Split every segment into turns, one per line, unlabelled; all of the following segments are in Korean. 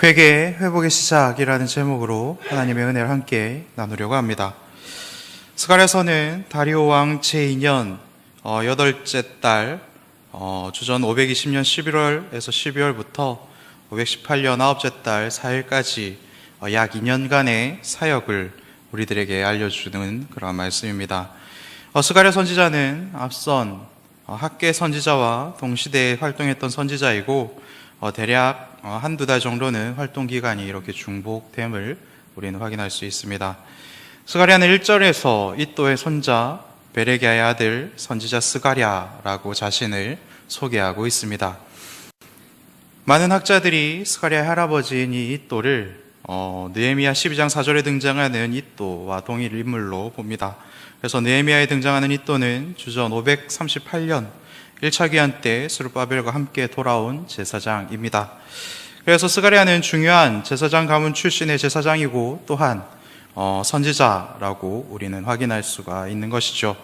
회개, 회복의 시작이라는 제목으로 하나님의 은혜를 함께 나누려고 합니다. 스가랴서는 다리오 왕 제2년 8째 달 주전 520년 11월에서 12월부터 518년 9째 달 4일까지 약 2년간의 사역을 우리들에게 알려주는 그런 말씀입니다. 스가랴 선지자는 앞선 학계 선지자와 동시대에 활동했던 선지자이고 대략 한두 달 정도는 활동 기간이 이렇게 중복됨을 우리는 확인할 수 있습니다. 스가랴는 1절에서 이또의 손자 베레기야의 아들 선지자 스가랴라고 자신을 소개하고 있습니다. 많은 학자들이 스가랴의 할아버지인 이 이또를 느헤미야 12장 4절에 등장하는 이또와 동일 인물로 봅니다. 그래서 느헤미야에 등장하는 이또는 주전 538년 1차 귀환 때 스룹바벨과 함께 돌아온 제사장입니다. 그래서 스가랴는 중요한 제사장 가문 출신의 제사장이고 또한 선지자라고 우리는 확인할 수가 있는 것이죠.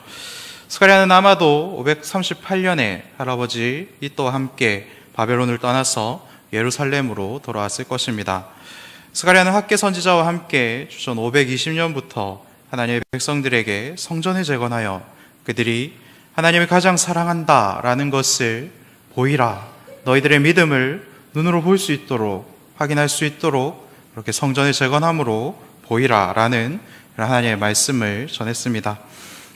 스가랴는 아마도 538년에 할아버지 이또와 함께 바벨론을 떠나서 예루살렘으로 돌아왔을 것입니다. 스가랴는 학계 선지자와 함께 주전 520년부터 하나님의 백성들에게 성전을 재건하여 그들이 하나님을 가장 사랑한다라는 것을 보이라, 너희들의 믿음을 눈으로 볼 수 있도록, 확인할 수 있도록 그렇게 성전을 재건함으로 보이라 라는 하나님의 말씀을 전했습니다.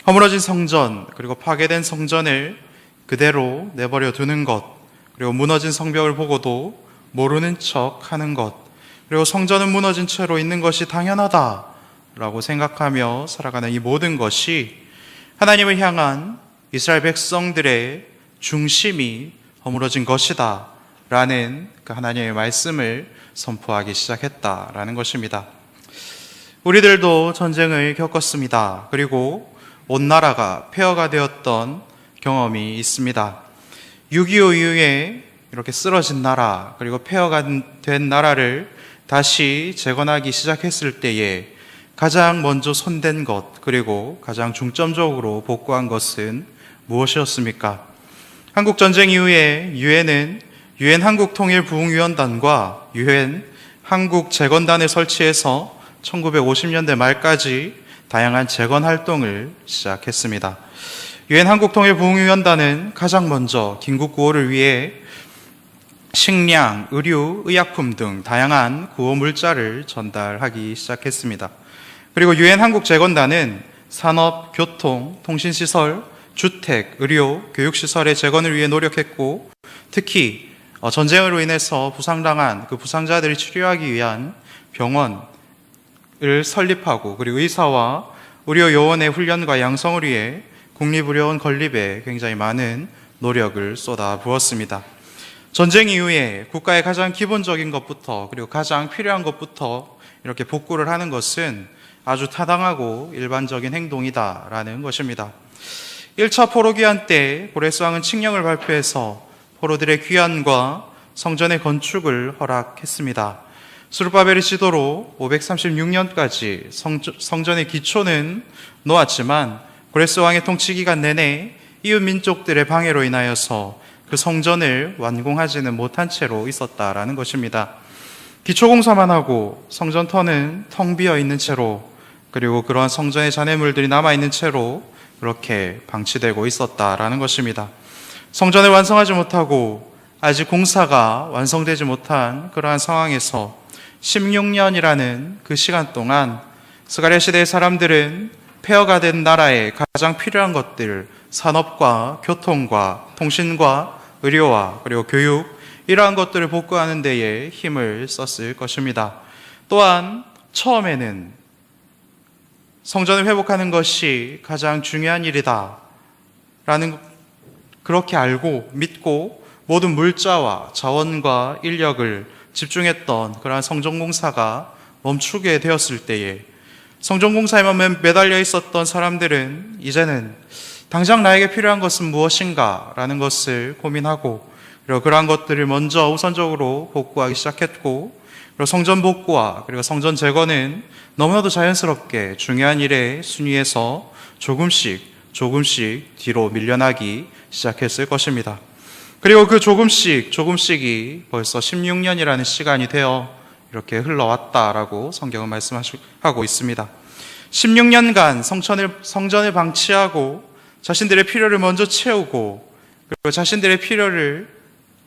허물어진 성전, 그리고 파괴된 성전을 그대로 내버려 두는 것, 그리고 무너진 성벽을 보고도 모르는 척 하는 것, 그리고 성전은 무너진 채로 있는 것이 당연하다라고 생각하며 살아가는 이 모든 것이 하나님을 향한 이스라엘 백성들의 중심이 허물어진 것이다 라는 그 하나님의 말씀을 선포하기 시작했다라는 것입니다. 우리들도 전쟁을 겪었습니다. 그리고 온 나라가 폐허가 되었던 경험이 있습니다. 6.25 이후에 이렇게 쓰러진 나라, 그리고 폐허가 된 나라를 다시 재건하기 시작했을 때에 가장 먼저 손댄 것, 그리고 가장 중점적으로 복구한 것은 무엇이었습니까? 한국전쟁 이후에 유엔은 유엔 한국통일부흥위원단과 유엔 한국재건단을 설치해서 1950년대 말까지 다양한 재건 활동을 시작했습니다. 유엔 한국통일부흥위원단은 가장 먼저 긴급구호를 위해 식량, 의류, 의약품 등 다양한 구호 물자를 전달하기 시작했습니다. 그리고 유엔 한국재건단은 산업, 교통, 통신시설, 주택, 의료, 교육시설의 재건을 위해 노력했고, 특히 전쟁으로 인해서 부상당한 그 부상자들을 치료하기 위한 병원을 설립하고, 그리고 의사와 의료 요원의 훈련과 양성을 위해 국립의료원 건립에 굉장히 많은 노력을 쏟아부었습니다. 전쟁 이후에 국가의 가장 기본적인 것부터, 그리고 가장 필요한 것부터 이렇게 복구를 하는 것은 아주 타당하고 일반적인 행동이다라는 것입니다. 1차 포로 귀환 때 고레스왕은 칙령을 발표해서 포로들의 귀환과 성전의 건축을 허락했습니다. 스룹바벨의 지도로 536년까지 성전의 기초는 놓았지만 고레스왕의 통치 기간 내내 이웃 민족들의 방해로 인하여서 그 성전을 완공하지는 못한 채로 있었다라는 것입니다. 기초 공사만 하고 성전터는 텅 비어 있는 채로, 그리고 그러한 성전의 잔해물들이 남아있는 채로 그렇게 방치되고 있었다라는 것입니다. 성전을 완성하지 못하고 아직 공사가 완성되지 못한 그러한 상황에서 16년이라는 그 시간 동안 스가랴 시대의 사람들은 폐허가 된 나라에 가장 필요한 것들, 산업과 교통과 통신과 의료와 그리고 교육, 이러한 것들을 복구하는 데에 힘을 썼을 것입니다. 또한 처음에는 성전을 회복하는 것이 가장 중요한 일이다 라는, 그렇게 알고 믿고 모든 물자와 자원과 인력을 집중했던 그러한 성전공사가 멈추게 되었을 때에 성전공사에만 매달려 있었던 사람들은 이제는 당장 나에게 필요한 것은 무엇인가 라는 것을 고민하고, 그리고 그러한 것들을 먼저 우선적으로 복구하기 시작했고, 그리고 성전 복구와 그리고 성전 재건은 너무나도 자연스럽게 중요한 일의 순위에서 조금씩 뒤로 밀려나기 시작했을 것입니다. 그리고 그 조금씩이 벌써 16년이라는 시간이 되어 이렇게 흘러왔다라고 성경은 말씀하고 있습니다. 16년간 성전을 방치하고 자신들의 필요를 먼저 채우고 그리고 자신들의 필요를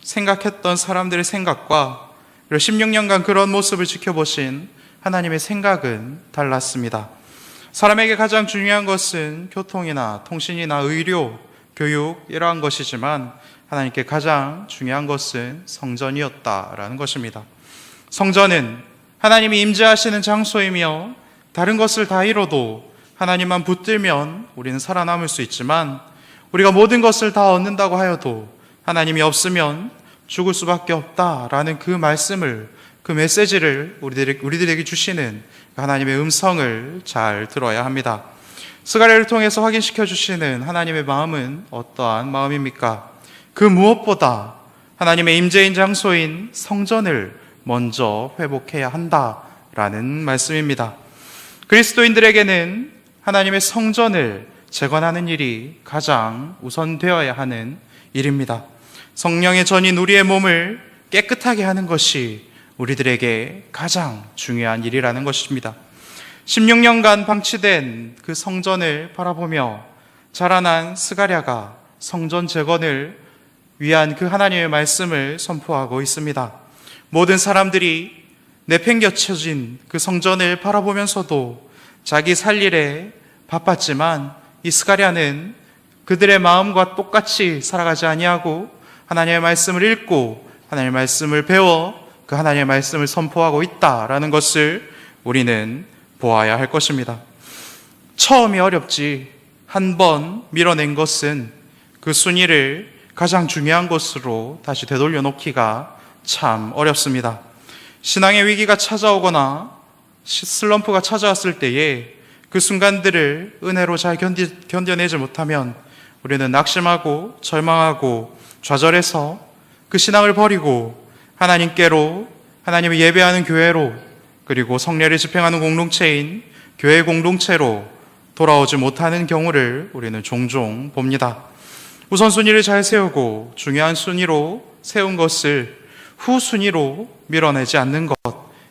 생각했던 사람들의 생각과 그리고 16년간 그런 모습을 지켜보신 하나님의 생각은 달랐습니다. 사람에게 가장 중요한 것은 교통이나 통신이나 의료, 교육 이러한 것이지만 하나님께 가장 중요한 것은 성전이었다라는 것입니다. 성전은 하나님이 임재하시는 장소이며 다른 것을 다 잃어도 하나님만 붙들면 우리는 살아남을 수 있지만 우리가 모든 것을 다 얻는다고 하여도 하나님이 없으면 죽을 수밖에 없다라는 그 말씀을, 그 메시지를 우리들에게 주시는 하나님의 음성을 잘 들어야 합니다. 스가랴를 통해서 확인시켜 주시는 하나님의 마음은 어떠한 마음입니까? 그 무엇보다 하나님의 임재인 장소인 성전을 먼저 회복해야 한다라는 말씀입니다. 그리스도인들에게는 하나님의 성전을 재건하는 일이 가장 우선되어야 하는 일입니다. 성령의 전인 우리의 몸을 깨끗하게 하는 것이 우리들에게 가장 중요한 일이라는 것입니다. 16년간 방치된 그 성전을 바라보며 자라난 스가랴가 성전 재건을 위한 그 하나님의 말씀을 선포하고 있습니다. 모든 사람들이 내팽겨쳐진 그 성전을 바라보면서도 자기 살 일에 바빴지만 이 스가랴는 그들의 마음과 똑같이 살아가지 아니하고 하나님의 말씀을 읽고 하나님의 말씀을 배워 그 하나님의 말씀을 선포하고 있다라는 것을 우리는 보아야 할 것입니다. 처음이 어렵지 한 번 밀어낸 것은 그 순위를 가장 중요한 것으로 다시 되돌려 놓기가 참 어렵습니다. 신앙의 위기가 찾아오거나 슬럼프가 찾아왔을 때에 그 순간들을 은혜로 잘 견뎌내지 못하면 우리는 낙심하고 절망하고 좌절해서 그 신앙을 버리고 하나님께로, 하나님을 예배하는 교회로, 그리고 성례를 집행하는 공동체인 교회 공동체로 돌아오지 못하는 경우를 우리는 종종 봅니다. 우선순위를 잘 세우고 중요한 순위로 세운 것을 후순위로 밀어내지 않는 것,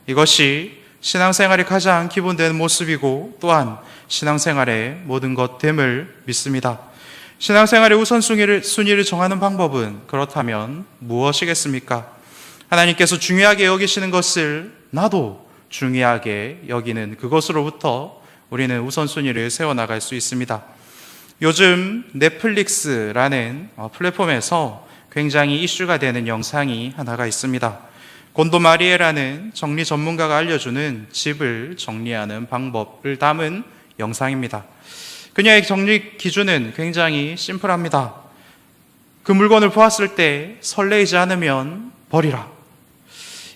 이것이 신앙생활의 가장 기본된 모습이고 또한 신앙생활의 모든 것됨을 믿습니다. 신앙생활의 우선순위를 정하는 방법은 그렇다면 무엇이겠습니까? 하나님께서 중요하게 여기시는 것을 나도 중요하게 여기는 그것으로부터 우리는 우선순위를 세워나갈 수 있습니다. 요즘 넷플릭스라는 플랫폼에서 굉장히 이슈가 되는 영상이 하나가 있습니다. 곤도 마리에라는 정리 전문가가 알려주는 집을 정리하는 방법을 담은 영상입니다. 그녀의 정리 기준은 굉장히 심플합니다. 그 물건을 보았을 때 설레이지 않으면 버리라.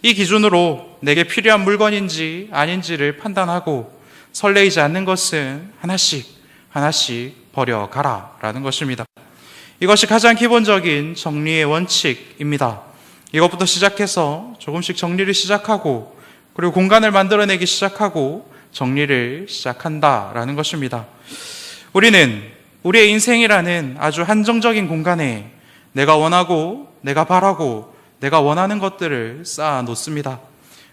이 기준으로 내게 필요한 물건인지 아닌지를 판단하고 설레이지 않는 것은 하나씩 버려가라 라는 것입니다. 이것이 가장 기본적인 정리의 원칙입니다. 이것부터 시작해서 조금씩 정리를 시작하고 그리고 공간을 만들어내기 시작하고 정리를 시작한다라는 것입니다. 우리는 우리의 인생이라는 아주 한정적인 공간에 내가 원하고 내가 바라고 내가 원하는 것들을 쌓아 놓습니다.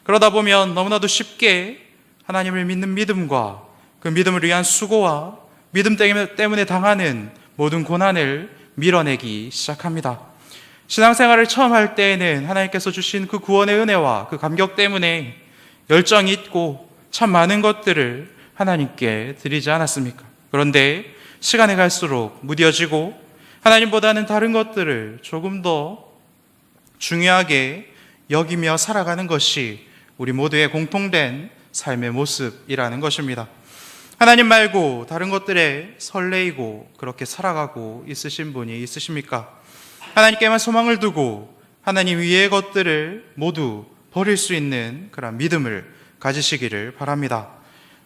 그러다 보면 너무나도 쉽게 하나님을 믿는 믿음과 그 믿음을 위한 수고와 믿음 때문에 당하는 모든 고난을 밀어내기 시작합니다. 신앙생활을 처음 할 때에는 하나님께서 주신 그 구원의 은혜와 그 감격 때문에 열정이 있고 참 많은 것들을 하나님께 드리지 않았습니까? 그런데 시간이 갈수록 무뎌지고 하나님보다는 다른 것들을 조금 더 중요하게 여기며 살아가는 것이 우리 모두의 공통된 삶의 모습이라는 것입니다. 하나님 말고 다른 것들에 설레이고 그렇게 살아가고 있으신 분이 있으십니까? 하나님께만 소망을 두고 하나님 위의 것들을 모두 버릴 수 있는 그런 믿음을 가지시기를 바랍니다.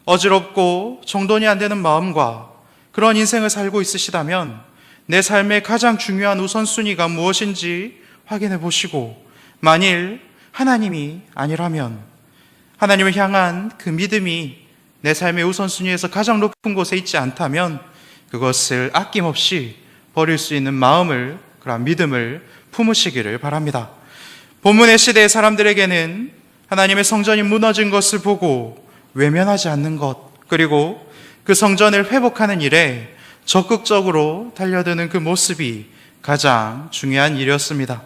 어지럽고 정돈이 안 되는 마음과 그런 인생을 살고 있으시다면 내 삶의 가장 중요한 우선순위가 무엇인지 확인해 보시고 만일 하나님이 아니라면 하나님을 향한 그 믿음이 내 삶의 우선순위에서 가장 높은 곳에 있지 않다면 그것을 아낌없이 버릴 수 있는 마음을, 그런 믿음을 품으시기를 바랍니다. 본문의 시대의 사람들에게는 하나님의 성전이 무너진 것을 보고 외면하지 않는 것, 그리고 그 성전을 회복하는 일에 적극적으로 달려드는 그 모습이 가장 중요한 일이었습니다.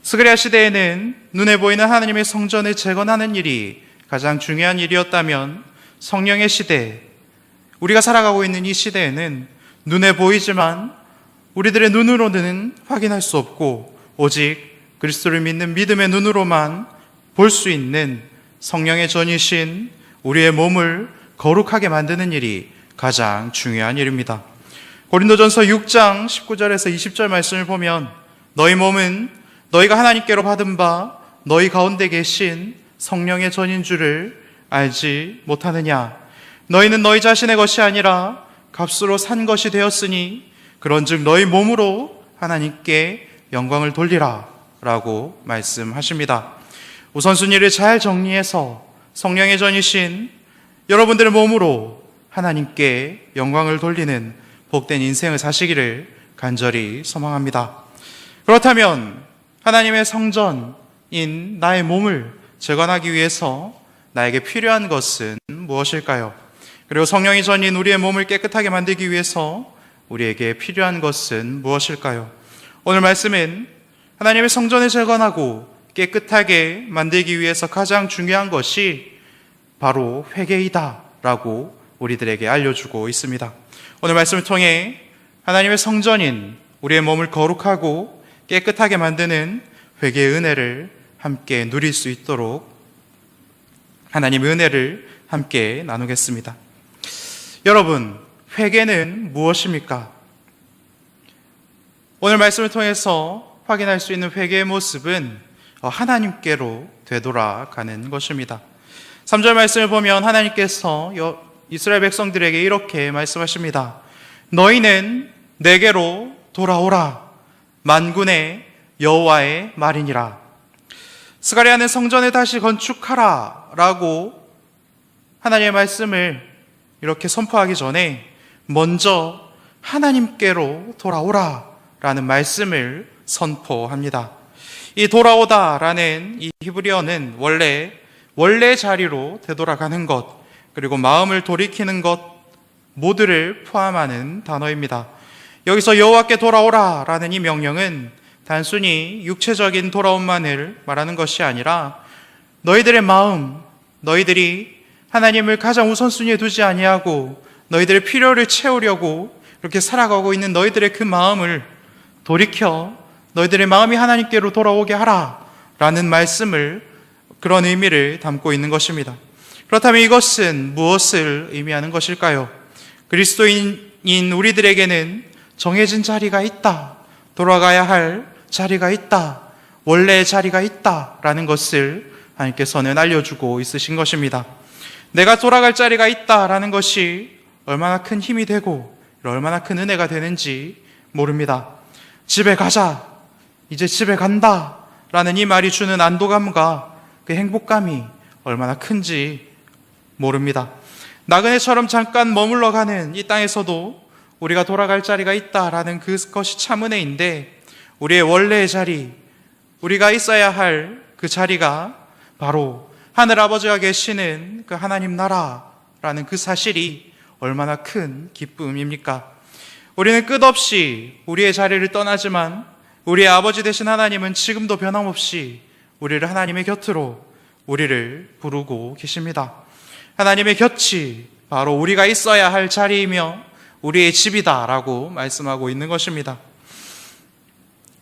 스가랴 시대에는 눈에 보이는 하나님의 성전을 재건하는 일이 가장 중요한 일이었다면, 성령의 시대, 우리가 살아가고 있는 이 시대에는 눈에 보이지만 우리들의 눈으로는 확인할 수 없고 오직 그리스도를 믿는 믿음의 눈으로만 볼 수 있는 성령의 전이신 우리의 몸을 거룩하게 만드는 일이 가장 중요한 일입니다. 고린도전서 6장 19절에서 20절 말씀을 보면, 너희 몸은 너희가 하나님께로 받은 바 너희 가운데 계신 성령의 전인 줄을 알지 못하느냐. 너희는 너희 자신의 것이 아니라 값으로 산 것이 되었으니 그런즉 너희 몸으로 하나님께 영광을 돌리라 라고 말씀하십니다. 우선순위를 잘 정리해서 성령의 전이신 여러분들의 몸으로 하나님께 영광을 돌리는 복된 인생을 사시기를 간절히 소망합니다. 그렇다면 하나님의 성전인 나의 몸을 재건하기 위해서 나에게 필요한 것은 무엇일까요? 그리고 성령이 전인 우리의 몸을 깨끗하게 만들기 위해서 우리에게 필요한 것은 무엇일까요? 오늘 말씀은 하나님의 성전을 재건하고 깨끗하게 만들기 위해서 가장 중요한 것이 바로 회개이다 라고 우리들에게 알려주고 있습니다. 오늘 말씀을 통해 하나님의 성전인 우리의 몸을 거룩하고 깨끗하게 만드는 회개의 은혜를 함께 누릴 수 있도록 하나님의 은혜를 함께 나누겠습니다. 여러분, 회개는 무엇입니까? 오늘 말씀을 통해서 확인할 수 있는 회개의 모습은 하나님께로 되돌아가는 것입니다. 3절 말씀을 보면 하나님께서 이스라엘 백성들에게 이렇게 말씀하십니다. 너희는 내게로 돌아오라. 만군의 여호와의 말이니라. 스가랴는 성전을 다시 건축하라 라고 하나님의 말씀을 이렇게 선포하기 전에 먼저 하나님께로 돌아오라 라는 말씀을 선포합니다. 이 돌아오다 라는 이 히브리어는 원래 자리로 되돌아가는 것, 그리고 마음을 돌이키는 것 모두를 포함하는 단어입니다. 여기서 여호와께 돌아오라 라는 이 명령은 단순히 육체적인 돌아옴만을 말하는 것이 아니라 너희들의 마음, 너희들이 하나님을 가장 우선순위에 두지 아니하고 너희들의 필요를 채우려고 이렇게 살아가고 있는 너희들의 그 마음을 돌이켜 너희들의 마음이 하나님께로 돌아오게 하라 라는 말씀을, 그런 의미를 담고 있는 것입니다. 그렇다면 이것은 무엇을 의미하는 것일까요? 그리스도인인 우리들에게는 정해진 자리가 있다, 돌아가야 할 자리가 있다, 원래의 자리가 있다 라는 것을 하나님께서는 알려주고 있으신 것입니다. 내가 돌아갈 자리가 있다라는 것이 얼마나 큰 힘이 되고 얼마나 큰 은혜가 되는지 모릅니다. 집에 가자, 이제 집에 간다 라는 이 말이 주는 안도감과 그 행복감이 얼마나 큰지 모릅니다. 나그네처럼 잠깐 머물러 가는 이 땅에서도 우리가 돌아갈 자리가 있다라는 그것이 참 은혜인데, 우리의 원래의 자리, 우리가 있어야 할 그 자리가 바로 하늘아버지가 계시는 그 하나님 나라라는 그 사실이 얼마나 큰 기쁨입니까? 우리는 끝없이 우리의 자리를 떠나지만 우리의 아버지 되신 하나님은 지금도 변함없이 우리를 하나님의 곁으로 우리를 부르고 계십니다. 하나님의 곁이 바로 우리가 있어야 할 자리이며 우리의 집이다라고 말씀하고 있는 것입니다.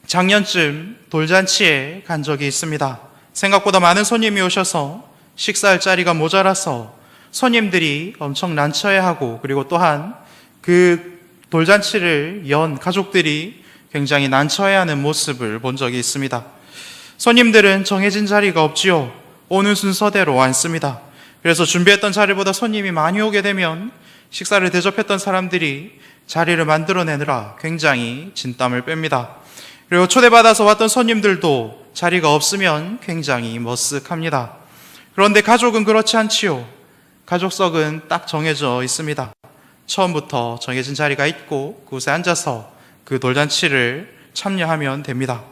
작년쯤 돌잔치에 간 적이 있습니다. 생각보다 많은 손님이 오셔서 식사할 자리가 모자라서 손님들이 엄청 난처해하고, 그리고 또한 그 돌잔치를 연 가족들이 굉장히 난처해하는 모습을 본 적이 있습니다. 손님들은 정해진 자리가 없지요. 오는 순서대로 앉습니다. 그래서 준비했던 자리보다 손님이 많이 오게 되면 식사를 대접했던 사람들이 자리를 만들어내느라 굉장히 진땀을 뺍니다. 그리고 초대받아서 왔던 손님들도 자리가 없으면 굉장히 머쓱합니다. 그런데 가족은 그렇지 않지요. 가족석은 딱 정해져 있습니다. 처음부터 정해진 자리가 있고 그곳에 앉아서 그 돌잔치를 참여하면 됩니다.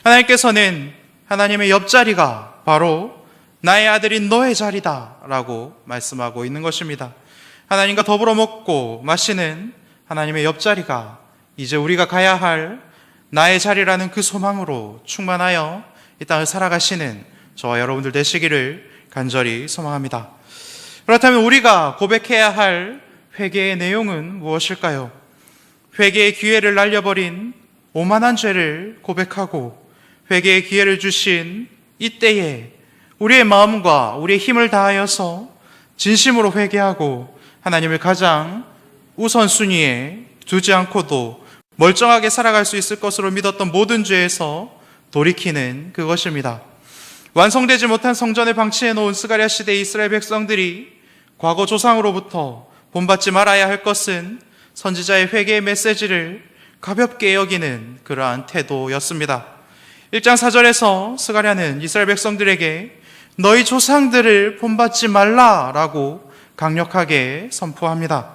하나님께서는 하나님의 옆자리가 바로 나의 아들인 너의 자리다 라고 말씀하고 있는 것입니다. 하나님과 더불어 먹고 마시는 하나님의 옆자리가 이제 우리가 가야 할 나의 자리라는 그 소망으로 충만하여 이 땅을 살아가시는 저와 여러분들 되시기를 간절히 소망합니다. 그렇다면 우리가 고백해야 할 회개의 내용은 무엇일까요? 회개의 기회를 날려버린 오만한 죄를 고백하고 회개의 기회를 주신 이때에 우리의 마음과 우리의 힘을 다하여서 진심으로 회개하고 하나님을 가장 우선순위에 두지 않고도 멀쩡하게 살아갈 수 있을 것으로 믿었던 모든 죄에서 돌이키는 그것입니다. 완성되지 못한 성전을 방치해 놓은 스가랴 시대의 이스라엘 백성들이 과거 조상으로부터 본받지 말아야 할 것은 선지자의 회개의 메시지를 가볍게 여기는 그러한 태도였습니다. 1장 4절에서 스가랴는 이스라엘 백성들에게 너희 조상들을 본받지 말라라고 강력하게 선포합니다.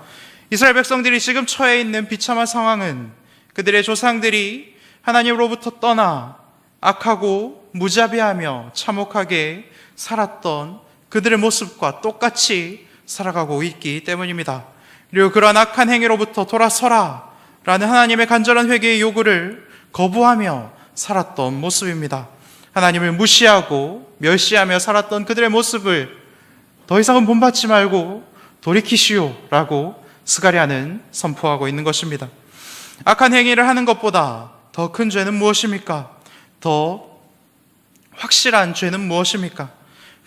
이스라엘 백성들이 지금 처해 있는 비참한 상황은 그들의 조상들이 하나님으로부터 떠나 악하고 무자비하며 참혹하게 살았던 그들의 모습과 똑같이 살아가고 있기 때문입니다. 그리고 그러한 악한 행위로부터 돌아서라 라는 하나님의 간절한 회개의 요구를 거부하며 살았던 모습입니다. 하나님을 무시하고 멸시하며 살았던 그들의 모습을 더 이상은 본받지 말고 돌이키시오 라고 스가랴는 선포하고 있는 것입니다. 악한 행위를 하는 것보다 더 큰 죄는 무엇입니까? 더 확실한 죄는 무엇입니까?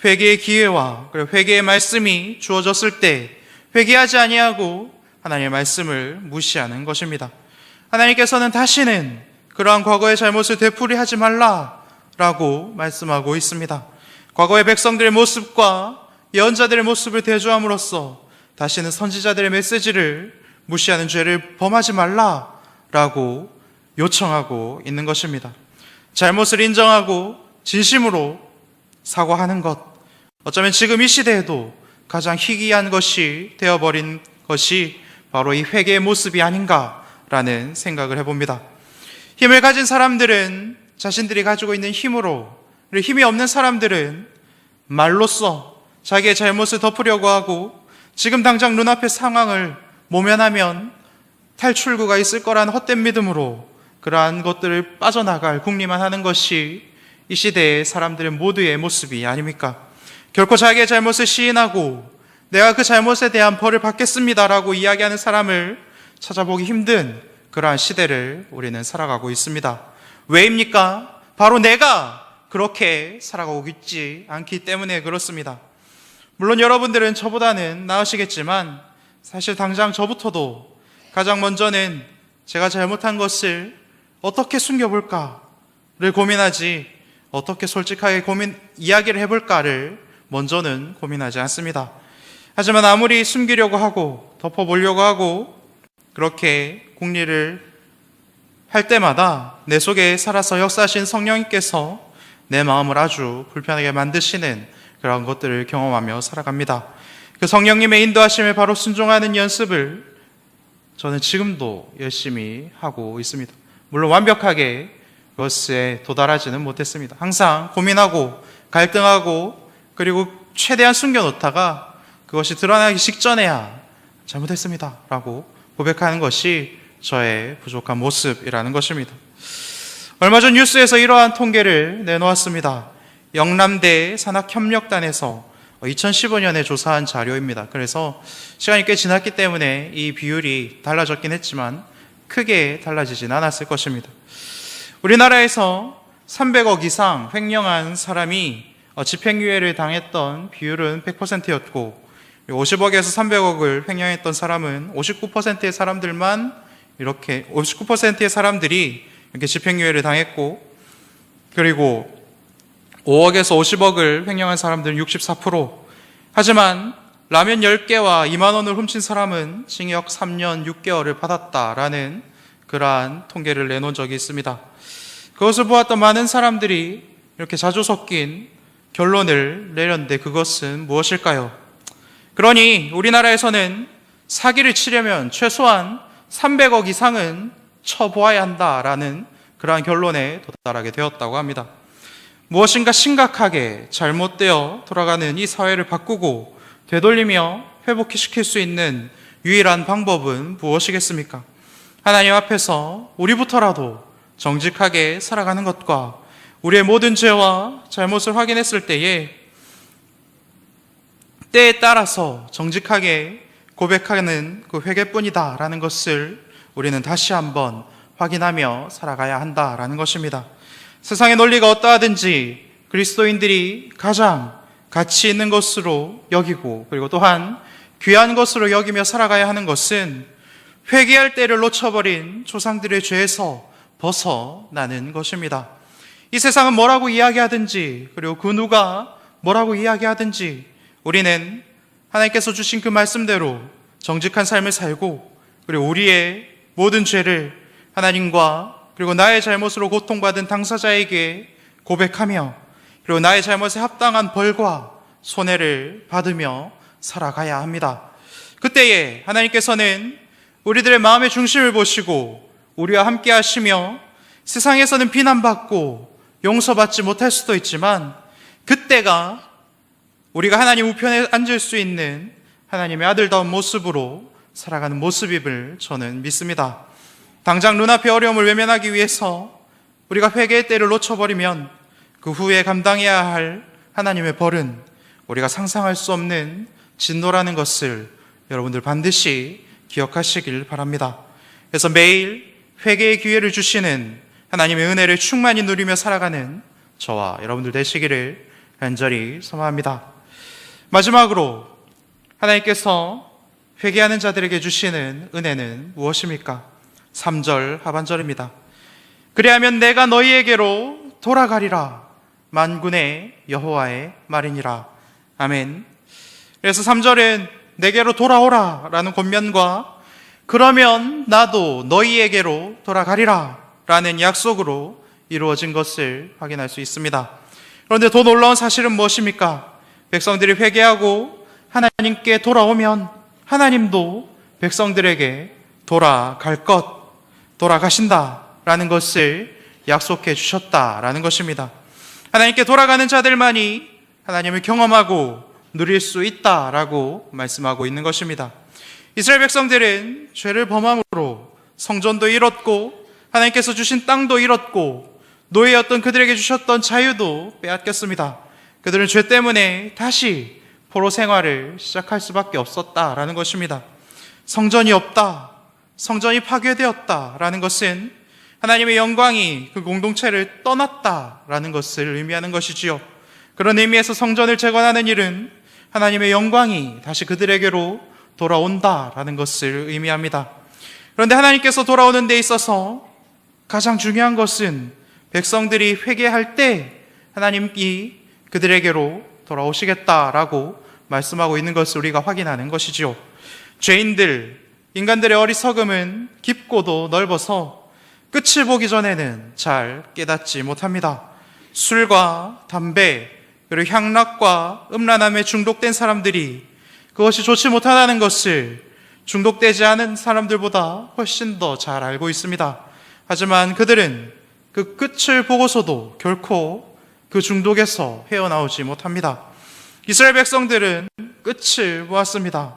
회개의 기회와 회개의 말씀이 주어졌을 때 회개하지 아니하고 하나님의 말씀을 무시하는 것입니다. 하나님께서는 다시는 그러한 과거의 잘못을 되풀이하지 말라라고 말씀하고 있습니다. 과거의 백성들의 모습과 예언자들의 모습을 대조함으로써 다시는 선지자들의 메시지를 무시하는 죄를 범하지 말라라고 요청하고 있는 것입니다. 잘못을 인정하고 진심으로 사과하는 것, 어쩌면 지금 이 시대에도 가장 희귀한 것이 되어버린 것이 바로 이 회개의 모습이 아닌가라는 생각을 해봅니다. 힘을 가진 사람들은 자신들이 가지고 있는 힘으로, 그리고 힘이 없는 사람들은 말로써 자기의 잘못을 덮으려고 하고 지금 당장 눈앞의 상황을 모면하면 탈출구가 있을 거라는 헛된 믿음으로 그러한 것들을 빠져나갈 궁리만 하는 것이 이 시대의 사람들의 모두의 모습이 아닙니까? 결코 자기의 잘못을 시인하고 내가 그 잘못에 대한 벌을 받겠습니다라고 이야기하는 사람을 찾아보기 힘든 그러한 시대를 우리는 살아가고 있습니다. 왜입니까? 바로 내가 그렇게 살아가고 있지 않기 때문에 그렇습니다. 물론 여러분들은 저보다는 나으시겠지만 사실 당장 저부터도 가장 먼저는 제가 잘못한 것을 어떻게 숨겨볼까를 고민하지 어떻게 솔직하게 이야기를 해볼까를 먼저는 고민하지 않습니다. 하지만 아무리 숨기려고 하고 덮어보려고 하고 그렇게 궁리를 할 때마다 내 속에 살아서 역사하신 성령님께서 내 마음을 아주 불편하게 만드시는 그런 것들을 경험하며 살아갑니다. 그 성령님의 인도하심에 바로 순종하는 연습을 저는 지금도 열심히 하고 있습니다. 물론 완벽하게 그것에 도달하지는 못했습니다. 항상 고민하고 갈등하고 그리고 최대한 숨겨놓다가 그것이 드러나기 직전에야 잘못했습니다 라고 고백하는 것이 저의 부족한 모습이라는 것입니다. 얼마 전 뉴스에서 이러한 통계를 내놓았습니다. 영남대 산학협력단에서 2015년에 조사한 자료입니다. 그래서 시간이 꽤 지났기 때문에 이 비율이 달라졌긴 했지만 크게 달라지진 않았을 것입니다. 우리나라에서 300억 이상 횡령한 사람이 집행유예를 당했던 비율은 100%였고 50억에서 300억을 횡령했던 사람은 59%의 사람들만 이렇게 59%의 사람들이 이렇게 집행유예를 당했고 그리고 5억에서 50억을 횡령한 사람들은 64%. 하지만 라면 10개와 2만 원을 훔친 사람은 징역 3년 6개월을 받았다라는 그러한 통계를 내놓은 적이 있습니다. 그것을 보았던 많은 사람들이 이렇게 자주 섞인 결론을 내렸는데 그것은 무엇일까요? 그러니 우리나라에서는 사기를 치려면 최소한 300억 이상은 쳐보아야 한다라는 그러한 결론에 도달하게 되었다고 합니다. 무엇인가 심각하게 잘못되어 돌아가는 이 사회를 바꾸고 되돌리며 회복시킬 수 있는 유일한 방법은 무엇이겠습니까? 하나님 앞에서 우리부터라도 정직하게 살아가는 것과 우리의 모든 죄와 잘못을 확인했을 때에 때에 따라서 정직하게 고백하는 그 회개뿐이다라는 것을 우리는 다시 한번 확인하며 살아가야 한다라는 것입니다. 세상의 논리가 어떠하든지 그리스도인들이 가장 가치 있는 것으로 여기고 그리고 또한 귀한 것으로 여기며 살아가야 하는 것은 회개할 때를 놓쳐버린 조상들의 죄에서 벗어나는 것입니다. 이 세상은 뭐라고 이야기하든지 그리고 그 누가 뭐라고 이야기하든지 우리는 하나님께서 주신 그 말씀대로 정직한 삶을 살고 그리고 우리의 모든 죄를 하나님과 그리고 나의 잘못으로 고통받은 당사자에게 고백하며 그리고 나의 잘못에 합당한 벌과 손해를 받으며 살아가야 합니다. 그때에 하나님께서는 우리들의 마음의 중심을 보시고 우리와 함께 하시며 세상에서는 비난받고 용서받지 못할 수도 있지만 그때가 우리가 하나님 우편에 앉을 수 있는 하나님의 아들다운 모습으로 살아가는 모습임을 저는 믿습니다. 당장 눈앞의 어려움을 외면하기 위해서 우리가 회개의 때를 놓쳐버리면 그 후에 감당해야 할 하나님의 벌은 우리가 상상할 수 없는 진노라는 것을 여러분들 반드시 기억하시길 바랍니다. 그래서 매일 회개의 기회를 주시는 하나님의 은혜를 충만히 누리며 살아가는 저와 여러분들 되시기를 간절히 소망합니다. 마지막으로 하나님께서 회개하는 자들에게 주시는 은혜는 무엇입니까? 3절 하반절입니다. 그리하면 내가 너희에게로 돌아가리라 만군의 여호와의 말이니라. 아멘. 그래서 3절은 내게로 돌아오라 라는 권면과 그러면 나도 너희에게로 돌아가리라 라는 약속으로 이루어진 것을 확인할 수 있습니다. 그런데 더 놀라운 사실은 무엇입니까? 백성들이 회개하고 하나님께 돌아오면 하나님도 백성들에게 돌아갈 것, 돌아가신다라는 것을 약속해 주셨다라는 것입니다. 하나님께 돌아가는 자들만이 하나님을 경험하고 누릴 수 있다라고 말씀하고 있는 것입니다. 이스라엘 백성들은 죄를 범함으로 성전도 잃었고 하나님께서 주신 땅도 잃었고 노예였던 그들에게 주셨던 자유도 빼앗겼습니다. 그들은 죄 때문에 다시 포로 생활을 시작할 수밖에 없었다라는 것입니다. 성전이 없다, 성전이 파괴되었다라는 것은 하나님의 영광이 그 공동체를 떠났다라는 것을 의미하는 것이지요. 그런 의미에서 성전을 재건하는 일은 하나님의 영광이 다시 그들에게로 돌아온다라는 것을 의미합니다. 그런데 하나님께서 돌아오는 데 있어서 가장 중요한 것은 백성들이 회개할 때 하나님이 그들에게로 돌아오시겠다라고 말씀하고 있는 것을 우리가 확인하는 것이지요. 죄인들, 인간들의 어리석음은 깊고도 넓어서 끝을 보기 전에는 잘 깨닫지 못합니다. 술과 담배, 그리고 향락과 음란함에 중독된 사람들이 그것이 좋지 못하다는 것을 중독되지 않은 사람들보다 훨씬 더 잘 알고 있습니다. 하지만 그들은 그 끝을 보고서도 결코 그 중독에서 헤어나오지 못합니다. 이스라엘 백성들은 끝을 보았습니다.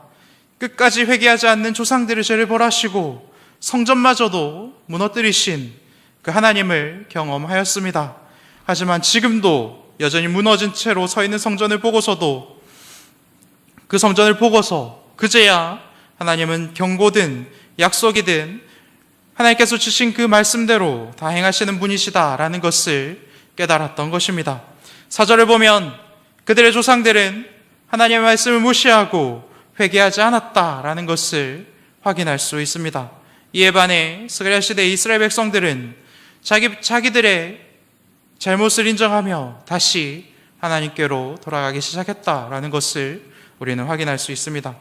끝까지 회개하지 않는 조상들의 죄를 벌하시고 성전마저도 무너뜨리신 그 하나님을 경험하였습니다. 하지만 지금도 여전히 무너진 채로 서 있는 성전을 보고서도 그 성전을 보고서 그제야 하나님은 경고든 약속이든 하나님께서 주신 그 말씀대로 다 행하시는 분이시다라는 것을 깨달았던 것입니다. 4절을 보면 그들의 조상들은 하나님의 말씀을 무시하고 회개하지 않았다라는 것을 확인할 수 있습니다. 이에 반해 스가랴 시대의 이스라엘 백성들은 자기들의 잘못을 인정하며 다시 하나님께로 돌아가기 시작했다라는 것을 우리는 확인할 수 있습니다.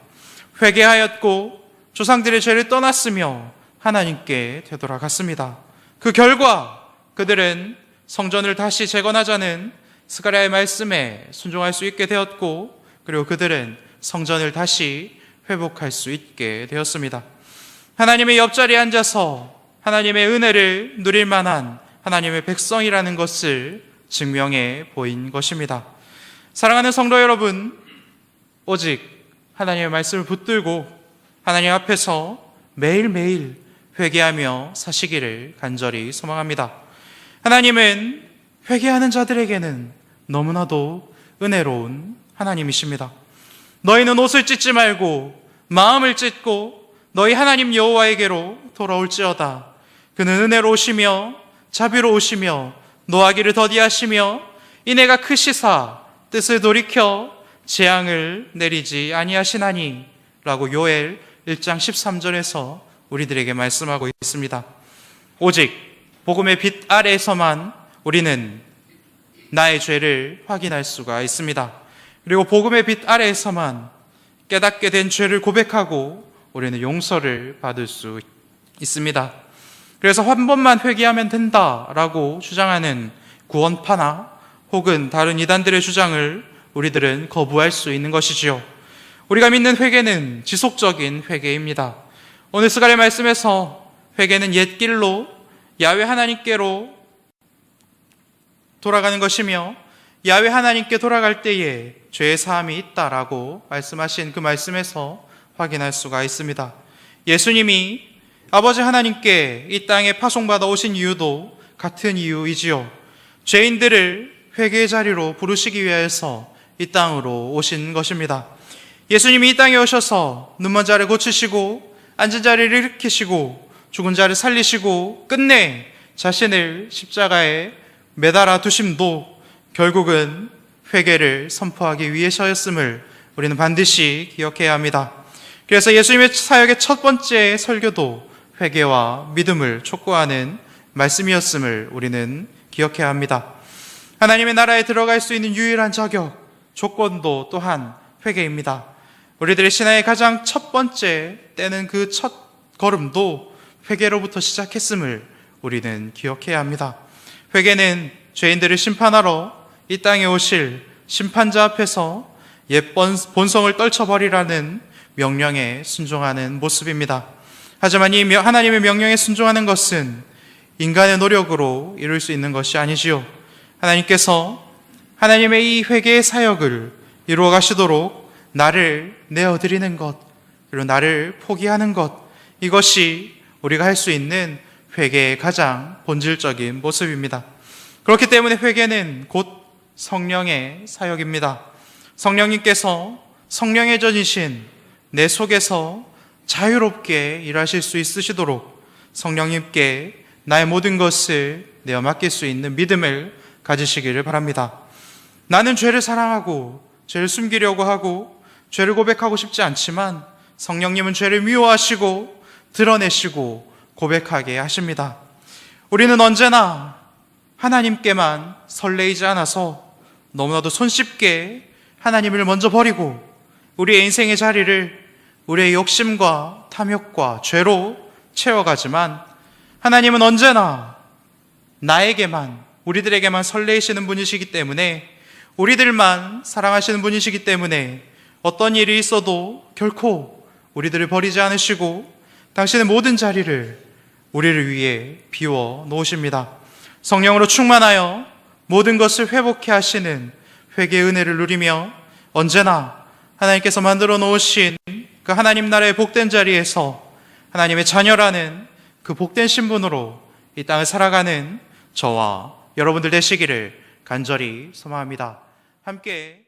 회개하였고 조상들의 죄를 떠났으며 하나님께 되돌아갔습니다. 그 결과 그들은 성전을 다시 재건하자는 스가랴의 말씀에 순종할 수 있게 되었고 그리고 그들은 성전을 다시 회복할 수 있게 되었습니다. 하나님의 옆자리에 앉아서 하나님의 은혜를 누릴 만한 하나님의 백성이라는 것을 증명해 보인 것입니다. 사랑하는 성도 여러분, 오직 하나님의 말씀을 붙들고 하나님 앞에서 매일매일 회개하며 사시기를 간절히 소망합니다. 하나님은 회개하는 자들에게는 너무나도 은혜로운 하나님이십니다. 너희는 옷을 찢지 말고 마음을 찢고 너희 하나님 여호와에게로 돌아올지어다. 그는 은혜로우시며 자비로우시며 노하기를 더디하시며 인애가 크시사 뜻을 돌이켜 재앙을 내리지 아니하시나니 라고 요엘 1장 13절에서 우리들에게 말씀하고 있습니다. 오직 복음의 빛 아래에서만 우리는 나의 죄를 확인할 수가 있습니다. 그리고 복음의 빛 아래에서만 깨닫게 된 죄를 고백하고 우리는 용서를 받을 수 있습니다. 그래서 한 번만 회개하면 된다라고 주장하는 구원파나 혹은 다른 이단들의 주장을 우리들은 거부할 수 있는 것이지요. 우리가 믿는 회개는 지속적인 회개입니다. 오늘 스가랴 말씀에서 회개는 옛길로 야훼 하나님께로 돌아가는 것이며 야훼 하나님께 돌아갈 때에 죄의 사함이 있다라고 말씀하신 그 말씀에서 확인할 수가 있습니다. 예수님이 아버지 하나님께 이 땅에 파송받아 오신 이유도 같은 이유이지요. 죄인들을 회개의 자리로 부르시기 위해서 이 땅으로 오신 것입니다. 예수님이 이 땅에 오셔서 눈먼 자를 고치시고 앉은 자를 일으키시고 죽은 자를 살리시고 끝내 자신을 십자가에 매달아 두심도 결국은 회개를 선포하기 위해서였음을 우리는 반드시 기억해야 합니다. 그래서 예수님의 사역의 첫 번째 설교도 회개와 믿음을 촉구하는 말씀이었음을 우리는 기억해야 합니다. 하나님의 나라에 들어갈 수 있는 유일한 자격, 조건도 또한 회개입니다. 우리들의 신앙의 가장 첫 번째 떼는 그 첫 걸음도 회개로부터 시작했음을 우리는 기억해야 합니다. 회개는 죄인들을 심판하러 이 땅에 오실 심판자 앞에서 옛 본성을 떨쳐버리라는 명령에 순종하는 모습입니다. 하지만 이 하나님의 명령에 순종하는 것은 인간의 노력으로 이룰 수 있는 것이 아니지요. 하나님께서 하나님의 이 회개의 사역을 이루어 가시도록 나를 내어드리는 것, 그리고 나를 포기하는 것, 이것이 우리가 할 수 있는 회개의 가장 본질적인 모습입니다. 그렇기 때문에 회개는 곧 성령의 사역입니다. 성령님께서 성령의 전이신 내 속에서 자유롭게 일하실 수 있으시도록 성령님께 나의 모든 것을 내어 맡길 수 있는 믿음을 가지시기를 바랍니다. 나는 죄를 사랑하고 죄를 숨기려고 하고 죄를 고백하고 싶지 않지만 성령님은 죄를 미워하시고 드러내시고 고백하게 하십니다. 우리는 언제나 하나님께만 설레이지 않아서 너무나도 손쉽게 하나님을 먼저 버리고 우리의 인생의 자리를 우리의 욕심과 탐욕과 죄로 채워가지만 하나님은 언제나 나에게만, 우리들에게만 설레이시는 분이시기 때문에, 우리들만 사랑하시는 분이시기 때문에 어떤 일이 있어도 결코 우리들을 버리지 않으시고 당신의 모든 자리를 우리를 위해 비워 놓으십니다. 성령으로 충만하여 모든 것을 회복해 하시는 회개의 은혜를 누리며 언제나 하나님께서 만들어 놓으신 그 하나님 나라의 복된 자리에서 하나님의 자녀라는 그 복된 신분으로 이 땅을 살아가는 저와 여러분들 되시기를 간절히 소망합니다. 함께